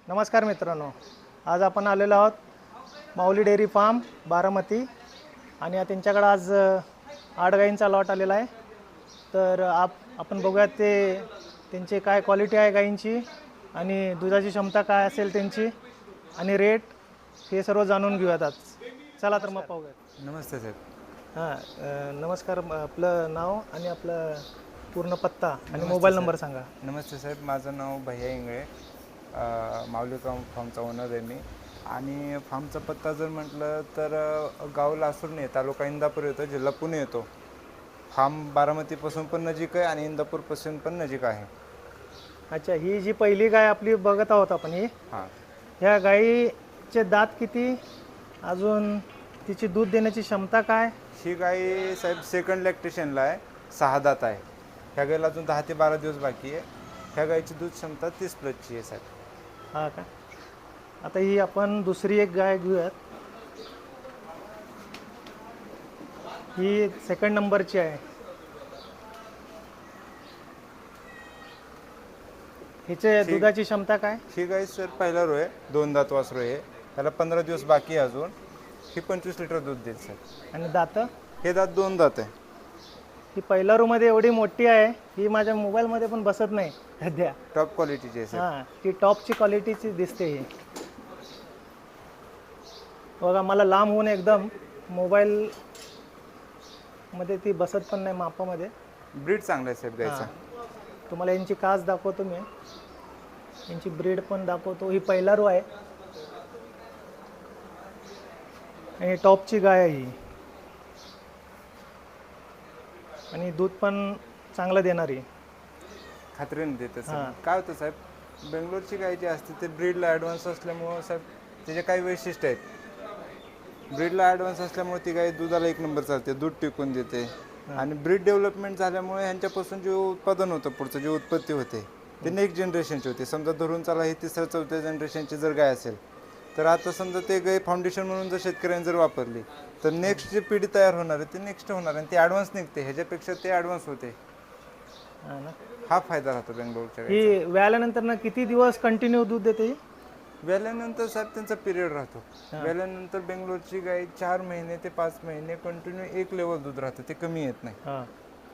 नमस्कार मित्रांनो, आज आपण आलेलो आहोत माऊली डेअरी फार्म बारामती आणि त्यांच्याकडे आज 8 गायींचा लॉट आलेला आहे. तर आपण बघूयात त्यांची काय क्वालिटी आहे गायींची आणि दुधाची क्षमता काय असेल त्यांची आणि रेट हे सर्व जाणून घेऊयात आज. चला तर मग पाहूयात. नमस्ते साहेब. नमस्कार. आपलं नाव आणि आपलं पूर्ण पत्ता आणि मोबाईल नंबर सांगा. नमस्ते साहेब, माझं नाव भैया इंगळे, माऊली फार्मचा ओनर आहे मी. आणि फार्मचा पत्ता जर म्हटलं तर गाव लासुर्णे, तालुका इंदापूर येतो, जिल्हा पुणे येतो. फार्म बारामतीपासून पण नजीक आहे आणि इंदापूरपासून पण नजीक आहे. अच्छा, ही जी पहिली गाय आपली बघत आहोत आपण, ही हां, ह्या गायीचे दात किती, अजून तिची दूध देण्याची क्षमता काय? ही गाय साहेब सेकंड लॅक्टेशनला आहे, 6 दात आहे. ह्या गायीला अजून 10 ते 12 दिवस बाकी आहे. ह्या गायीची दूध क्षमता 30+ आहे साहेब. हा का? आता ही आपण दुसरी एक गाय घेऊयात. ही सेकंड नंबरची आहे. हिचे दुधाची क्षमता काय? ही गाय सर पहिला रो आहे, 2 दात वासरू आहे. त्याला 15 दिवस बाकी आहे अजून. ही 25 लिटर दूध देईल सर. आणि दात? हे दात 2 दात आहे. ही पहिल्या रूमध्ये एवढी मोठी आहे, ही माझ्या मोबाईलमध्ये पण बसत नाही सध्या. टॉप क्वालिटीची आहे सर. हां, ती टॉपची क्वालिटीची दिसते. ही बघा, मला लांब होऊन एकदम मोबाईल मध्ये ती बसत पण नाही मापामध्ये. ब्रीड चांगला आहे साहेब गायचा. तुम्हाला यांची कास दाखवतो मी, यांची ब्रीड पण दाखवतो. ही पहिला रो आहे आणि टॉपची गाय आहे ही, आणि दूध पण चांगलं देणारी. खात्रीने देते सर. काय होतं साहेब, बेंगलोरची गाय जी असते ते ब्रीडला ॲडव्हान्स असल्यामुळं साहेब त्याचे काही वैशिष्ट्य आहेत. ब्रीडला ॲडव्हान्स असल्यामुळे ती गाय दुधाला 1 नंबर चालते, दूध टिकून देते. आणि ब्रीड डेव्हलपमेंट झाल्यामुळे ह्यांच्यापासून जे उत्पादन होतं, पुढचं जे उत्पत्ती होते ते नेक्स्ट जनरेशनची होते. समजा धरून चला ही 3ऱ्या-4थ्या जनरेशनची जर गाय असेल तर आता समजा ते गाय फाउंडेशन म्हणून जर शेतकऱ्यांनी जर वापरली तर नेक्स्ट जी पिढी तयार होणार आहे ते नेक्स्ट होणार आणि ती ॲडव्हान्स निघते, ह्याच्यापेक्षा ते ॲडव्हान्स होते. हा फायदा राहतो बेंगलोरच्या गायीचा. ही व्याल्यानंतर ना किती दिवस कंटिन्यू दूध देते ही? व्याल्यानंतर साहेब त्यांचा पिरियड राहतो. व्याल्यानंतर बेंगलोरची गाय 4 महिने ते 5 महिने कंटिन्यू एक लेवल दूध राहतं, ते कमी येत नाही.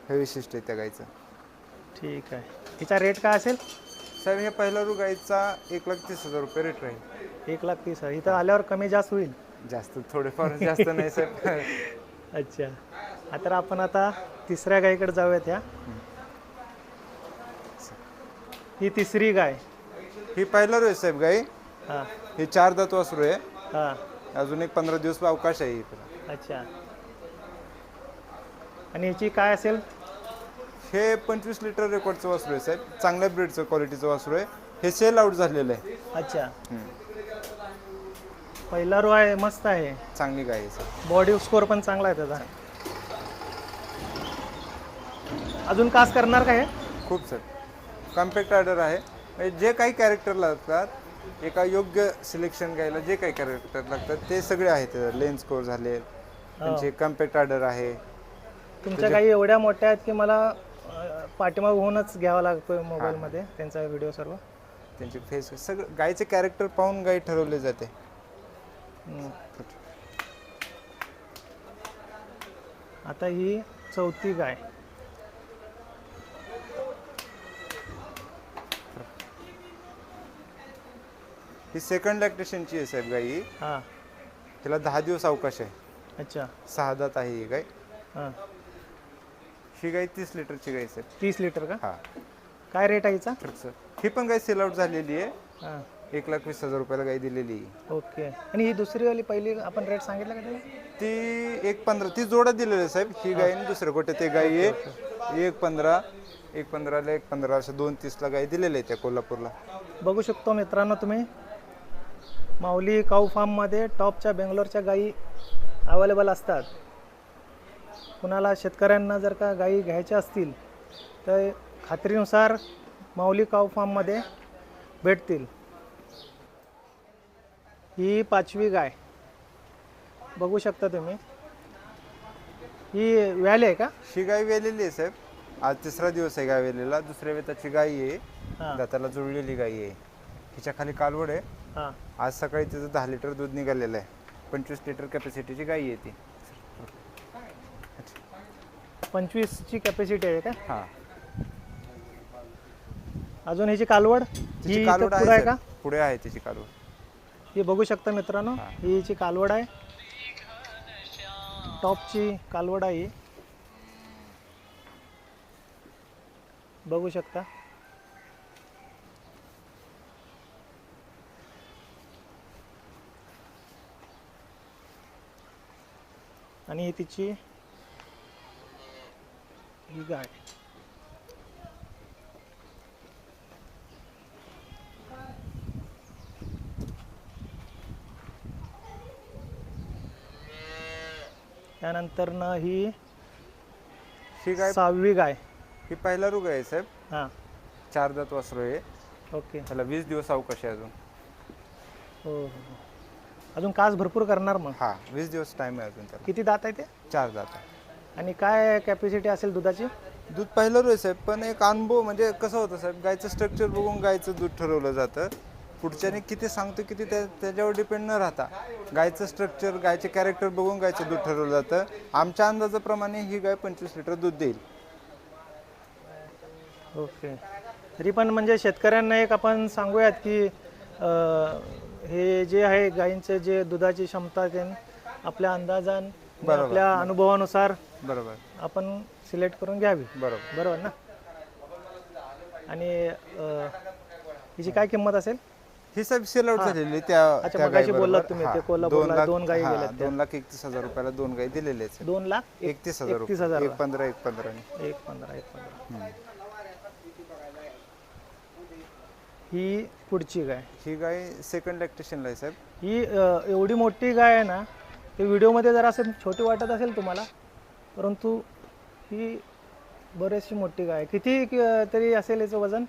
हे विशिष्ट आहे त्या गायचं. ठीक आहे. हिचा रेट काय असेल साहेब? हे पहिला रू गायचा 1,30,000 रुपये रेट राहील. 1,30,000. इथं आल्यावर कमी जास्त होईल? जास्त थोडेफार, जास्त नाही साहेब. अच्छा. तर आपण आता तिसऱ्या गायीकडे जाऊयात. ही तिसरी गाय. ही पहिला रू आहे साहेब गाय. हां ही 4 दात वासरू आहे. हां. अजून एक 15 दिवस अवकाश आहे इकडं. अच्छा. आणि याची काय असेल? हे 25 लिटर रेकॉर्डचं वासरू आहे साहेब. चांगल्या ब्रीडचं क्वालिटीचं वासरू आहे. हे सेल आउट झालेलं आहे. अच्छा. पहिला रो आहे, मस्त आहे, चांगली गाय आहे सर. बॉडी स्कोर पण चांगला आहे त्याचा. अजून कास करणार का हे? खूप सर. कॉम्पॅक्ट ऑर्डर आहे. म्हणजे जे काही कॅरेक्टर लागतात, एका योग्य सिलेक्शन घ्यायला जे काही कॅरेक्टर लागतात ते सगळे आहेत. लेन स्कोर झाले, त्यांचे कॉम्पॅक्ट ऑर्डर आहे. तुमच्या गायी एवढ्या मोठ्या आहेत की मला पाठीमाग होऊनच घ्यावा लागतो मोबाईलमध्ये त्यांचा व्हिडिओ सर्व. त्यांचे फेस सगळं गायचे कॅरेक्टर पाहून गाय ठरवले जाते. आता ही चौथी गाय. ही सेकंड लॅक्टेशनची आहे साहेब गाई. हां. तिला 10 दिवस अवकाश आहे. अच्छा. 6 दात आहे ही गाय. हां. ही गाय 30 लिटरची गाय साहेब. 30 लिटर का? हां. काय रेट आहे हिचा? सर ही पण गाय सेल आउट झालेली आहे. हां. 1,20,000 रुपयाला गाय दिलेली आहे. ओके. आणि ही दुसरी वाली पहिली आपण रेट सांगितला का त्याला? ती 1,15 ती जोडा दिलेली आहे साहेब. ही गाय आणि दुसऱ्या गोट्या ते गाय आहे. 1,15 1,15ला 1,15 अशा 2,30ला गाय दिलेल्या आहे त्या कोल्हापूरला. बघू शकतो मित्रांनो तुम्ही, माऊली काऊ फार्ममध्ये टॉपच्या बेंगलोरच्या गायी अवेलेबल असतात. कुणाला शेतकऱ्यांना जर का गायी घ्यायच्या असतील तर खात्रीनुसार माऊली काऊ फार्ममध्ये भेटतील. ही 5वी गाय बघू शकता तुम्ही. ही व्याली आहे का? ही गाय वेलेली आहे साहेब. आज 3रा दिवस आहे गाय वेलेला. दुसऱ्या वेताची गाय आहे, हां. दाताला जुळलेली गाय आहे. हिच्या खाली कालवड आहे. हां. आज सकाळी तिचं 10 लिटर दूध निघालेलं आहे. 25 लिटर कॅपॅसिटीची गाई आहे ती. 25ची कॅपॅसिटी आहे का? हां. अजून ह्याची कालवड तिची ही कालवड पुढे आहे का? पुढे आहे तिची कालवड. ही बघू शकता मित्रांनो, ही हिची कालवड आहे. टॉपची कालवड आहे ही. बघू शकता. आणि ही तिची ही गाय. त्यानंतर ना ही गाय 6वी गाय. ही पहिला रुग आहे साहेब. हां. 4 दात वासरू आहे. ओके. त्याला 20 दिवस अवकाश आहे अजून. हो हो. अजून कास भरपूर करणार मग. हां, 20 दिवस टाइम आहे अजून त्याला. किती दात आहे ते? 4 दात आहे. आणि काय कॅपॅसिटी असेल दुधाची? दूध पहिलं रोज साहेब, पण एक अनुभव म्हणजे कसं होतं साहेब, गायचं स्ट्रक्चर बघून गायचं दूध ठरवलं जातं. पुढच्याने किती सांगतो किती त्याच्यावर डिपेंड न राहता गायचं स्ट्रक्चर, गायचे कॅरेक्टर बघून गायचं दूध ठरवलं जातं. आमच्या अंदाजाप्रमाणे ही गाय 25 लिटर दूध देईल. ओके. तरी पण म्हणजे शेतकऱ्यांना एक आपण सांगूयात की हे जे आहे गायींचे जे दुधाची क्षमता ते आपल्या अंदाजान आपल्या अनुभवानुसार बरोबर आपण सिलेक्ट करून घ्यावी. बरोबर बरोबर ना? आणि हिची काय किंमत असेल? ही साहेब सेल आउट झालेली अच्छा, त्या मगाशी गायीबरोबर. बोललात तुम्ही ते कोल्हापूरला 2 गायी गेल्यात त्या. 2,31,000 रुपयाला 2 गायी दिलेल्या आहेत. 2,31,000 रुपये. 1,15 1,15 1,15 ही पुढची गाय. ही गाय सेकंड लॅक्टेशनला आहे साहेब. ही एवढी मोठी गाय आहे ना, ते व्हिडिओमध्ये जरा असं छोटी वाटत असेल तुम्हाला, परंतु ही बरीचशी मोठी गाय आहे. किती तरी असेल याचं वजन?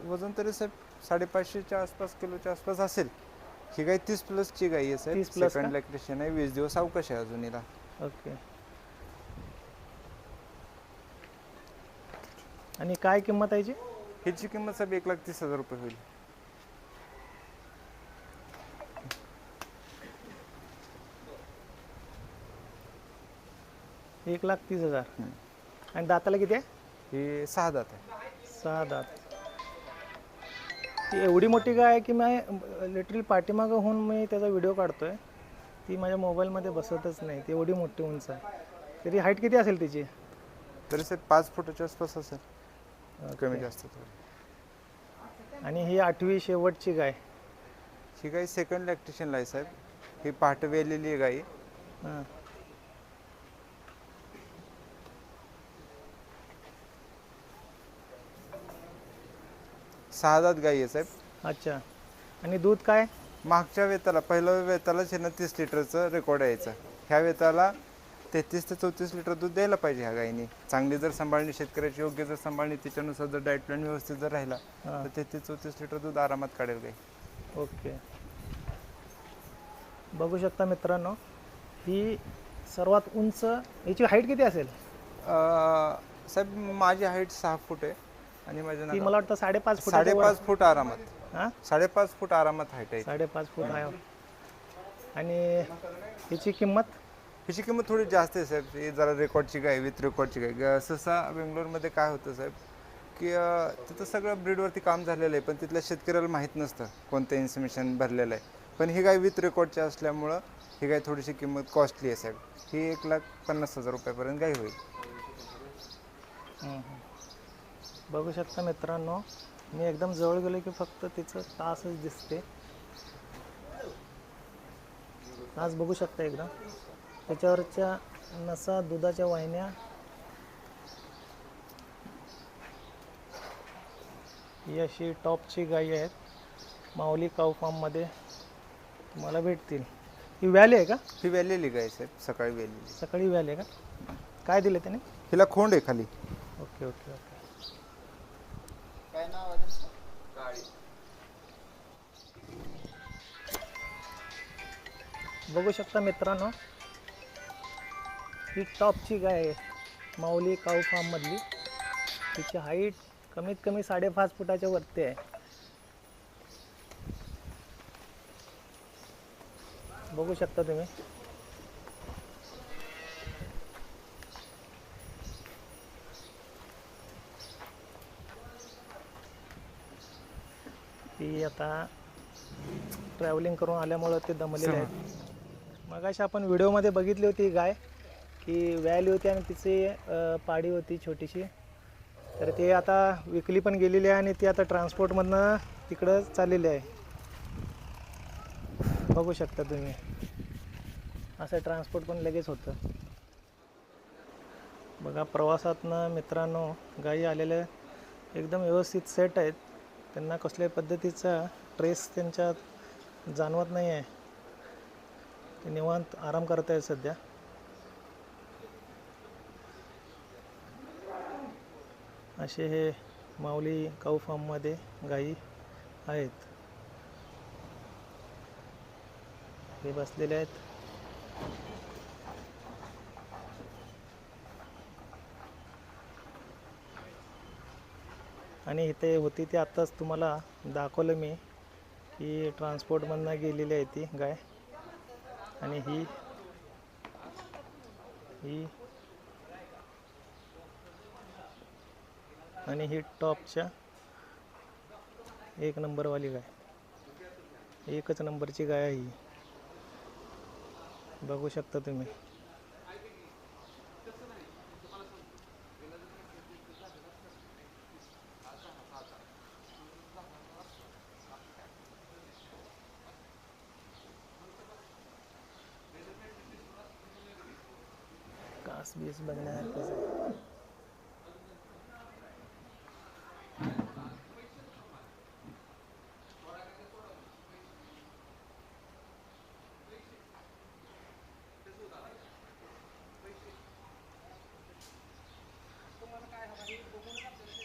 वजन तरी साहेब 550च्या आसपास, किलोच्या आसपास असेल. ही गाय 30 प्लसची गाय आहे साहेब. 30 प्लस सेकंड लॅक्टेशन आहे. 20 दिवस अवकाश आहे अजून हिला. ओके. आणि काय किंमत आहे याची? हिची किंमत साहेब 1,30,000 रुपये होईल. $1,30,000. आणि दाताला किती आहे? ही 6 दात आहे. 6 दात. ती एवढी मोठी गाय आहे की मी लिटरली पाठीमागं होऊन मी त्याचा व्हिडिओ काढतोय. ती माझ्या मोबाईलमध्ये बसतच नाही. ती एवढी मोठी उंच आहे. तरी हाईट किती असेल तिची? तरी साहेब 5 फुटाच्या आसपास असेल. कमी जास्त थोडी. आणि ही 8वी शेवटची गाय. ही गाय सेकंड लॅक्टेशनला आहे साहेब. ही पहाटे वेलेली आहे गाय. हां. 6 दात गाई आहे साहेब. अच्छा. आणि दूध काय? मागच्या वेताला पहिल्या वेतालाच आहे ना 30 लिटरचं रेकॉर्ड यायचं. ह्या वेताला 33 ते 34 लिटर दूध द्यायला पाहिजे ह्या गायीने. चांगली जर सांभाळणी, शेतकऱ्याची योग्य जर सांभाळणी, त्याच्यानुसार जर डाएट प्लॅन व्यवस्थित जर राहिला तर 33-34 लिटर दूध आरामात काढेल गाय. ओके. बघू शकता मित्रांनो, ही सर्वात उंच. याची हाईट किती असेल? साहेब माझी हाईट 6 फूट आहे आणि माझ्या ती मला वाटतं 5.5 फूट. 5.5 फूट आरामात. हां, 5.5 फूट आरामात हाईट आहे. 5.5 फूट आहे. आणि हिची किंमत? हिची किंमत थोडी जास्त आहे साहेब. ही जरा रेकॉर्डची गाय, विथ रेकॉर्डची गाय. सहसा बेंगलोरमध्ये काय होतं साहेब की तिथं सगळं ब्रीडवरती काम झालेलं आहे, पण तिथल्या शेतकऱ्याला माहीत नसतं कोणतं इन्फॉर्मेशन भरलेलं आहे. पण ही गाय विथ रेकॉर्डची असल्यामुळं ही गाय थोडीशी किंमत कॉस्टली आहे साहेब. ही 1,50,000 रुपयापर्यंत गाय होईल. बघू शकता मित्रांनो, मी एकदम जवळ गेलो की फक्त तिचं तासच दिसते. तास बघू शकता एकदम. त्याच्यावरच्या नसा, दुधाच्या वाहिन्या. ही अशी टॉपची गाई आहेत. माऊली काऊ फार्ममध्ये तुम्हाला भेटतील. ही व्हॅली आहे का? ही वेलेली गाय साहेब, सकाळी वेलेली. सकाळी व्हॅली आहे का? काय दिलं त्याने? हिला खोंड आहे खाली. Okay okay okay. काय नाव आहे? बघू शकता मित्रांनो, ही टॉपची गाय आहे माऊली काऊ फार्ममधली. तिची हाईट कमीत कमी 5.5 फुटाच्या वरती आहे. बघू शकता तुम्ही. ती आता ट्रॅव्हलिंग करून आल्यामुळं ते दमलेले आहेत. मगाशी आपण व्हिडिओमध्ये बघितली होती गाय की व्याली होती आणि तिची पाडी होती छोटीशी. तर ते आता विकली पण गेलेली आहे आणि ती आता ट्रान्सपोर्टमधनं तिकडं चाललेली आहे. बघू शकता तुम्ही, असं ट्रान्सपोर्ट पण लगेच होतं. बघा प्रवासातनं मित्रांनो गायी आलेल्या एकदम व्यवस्थित सेट आहेत. त्यांना कसल्याही पद्धतीचा ट्रेस त्यांच्यात जाणवत नाही आहे. ते निवांत आराम करत आहेत सध्या. असे हे माऊली काऊ फार्ममध्ये गायी आहेत. हे बसलेले आहेत. आणि इथे होती ती आत्ताच तुम्हाला दाखवलं मी की ट्रान्सपोर्टमधनं गेलेली आहे ती गाय. आणि ही आणि ही टॉपच्या 1 नंबरवाली गाय, 1च नंबरची गाय आहे ही. बघू शकता तुम्ही. कास बीस बघण्यासारखंच आहे.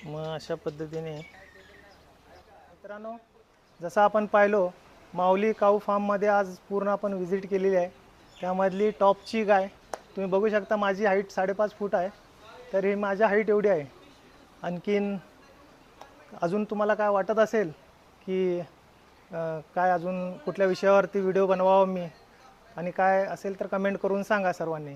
मग अशा पद्धतीने मित्रांनो, जसं आपण पाहिलो माऊली काऊ फार्ममध्ये आज पूर्ण आपण व्हिजिट केलेली आहे. त्यामधली टॉपची गाय तुम्ही बघू शकता. माझी हाईट 5.5 फूट आहे, तर ही माझ्या हाईट एवढी आहे. आणखीन अजून तुम्हाला काय वाटत असेल की काय अजून कुठल्या विषयावरती व्हिडिओ बनवावा मी आणि काय असेल तर कमेंट करून सांगा सर्वांनी.